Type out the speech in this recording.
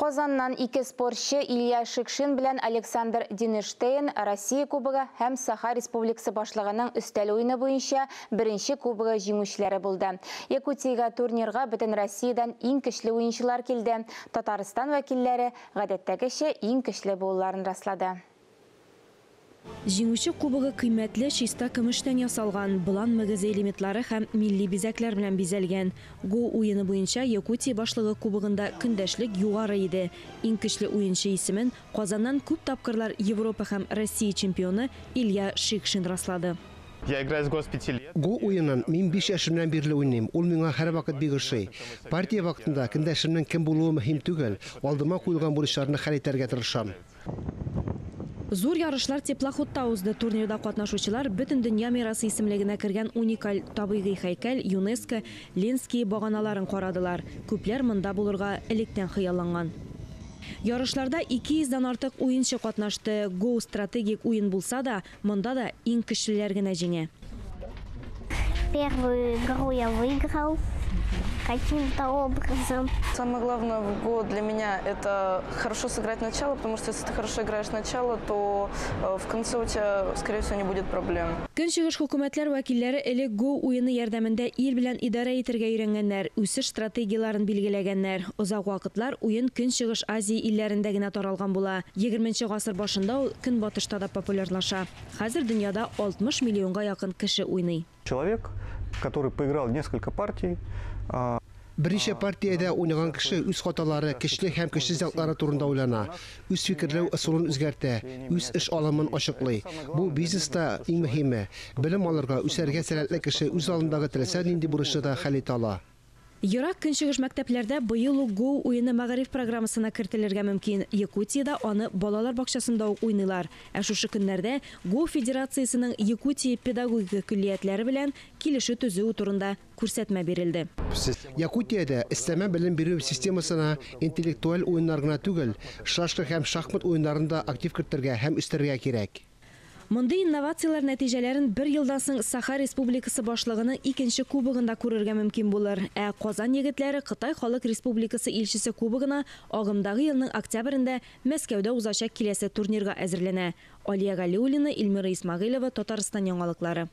Қозаннан ике спортшы Илья Шикшин белән Александр Динештейн Россия кубогы һәм Саха Республикасы башлыгының өстәл уйны буенча беренче кубогы җиңүчеләре булды. Якутиягә турнирга бөтен Россиядән иң көчле уенчылар килде. Татарстан вәкилләре гадәттәгечә иң көчле булуларын раслады. Җиңүче кубогы кыйммәтле чиста көмештән ясалган, булан мөгезе элементлары һәм милли бизәкләр белән бизәлгән. Го уены буенча Якутия башлыгы кубогында көндәшлек югары иде. Иң көчле уенчы исемен Казаннан күп тапкырлар Европа һәм Россия чемпионы Илья Шикшин раслады. Я играю с гос 5 лет. Го уеннан мин 5 яшымнан бирле уйныйм. Ул миңа һәр вакыт бик ошый. Партия вакытында көндәшемнең кем булуы мөһим түгел. Алдыма куелган бурычларны хәл итәргә тырышам. Зур ярышлар теплоходта узды. Турнирда катнашучылар бөтен дөнья мирасы исемлегенә кергән уникаль табигый һәйкәл ЮНЕСКО Ленский баганаларын карадылар. Күпләр монда булырга электән хыялланган. Ярышларда 200-дан артык уенчы катнашты. Го стратегик уен булса да, монда да иң көчлеләр генә җиңә. Первую игру я выиграл каким-то образом. Самое главное в ГО для меня это хорошо сыграть начало, потому что если ты хорошо играешь начало, то в конце у тебя, скорее всего, не будет проблем. Көнчыгыш хөкүмәтләр вәкилләре элек Го уены ярдәмендә ил белән идарә итәргә өйрәнгәннәр, үсеш стратегияларын билгеләгәннәр. Озак вакытлар уен Көнчыгыш Азия илләрендә генә таралган була. 20нче гасыр башында ул Көнбатышта да популярлаша. Хәзер дөньяда 60 миллионга якын кеше уйный. Человек, который поиграл несколько партий, Беренче партиядә уйнаган кеше үз хаталары, көчле һәм көчсез яклары турында уйлана. Үз фикерләү ысулын үзгәртә, үз эш алымын ачыклый. Бу бизнеста иң мөһиме. Белем алырга, үсәргә сәләтле кеше үз алдындагы теләсә нинди бурычны да хәл итә ала. Ерак Көнчыгыш мәктәпләрдә быел Го уены мәгариф программасына кертелергә мөмкин. Якутиядә аны балалар бакчасында ук уйныйлар. Ә шушы көннәрдә Го федерациясенең Якутия педагогика көллиятләре белән килешү төзү турында күрсәтмә бирелде. Якутиядә өстәмә белем бирү системасына интеллектуаль уеннар гына түгел, шашка һәм шахмат уеннарын да актив кертергә һәм үстәргә кирәк. Мондый инновациялар нәтиҗәләрен бер елдан соң Саха Республикасы башлыгының икенче кубогында күрергә мөмкин булыр. Ә Казан егетләре Кытай Халык Республикасы илчесе кубогына агымдагы елның октябрендә Мәскәүдә узачак киләсе турнирга әзерләнә. Алия Галиуллина, Илмира Исмагыйлова, Татарстан яңалыклары.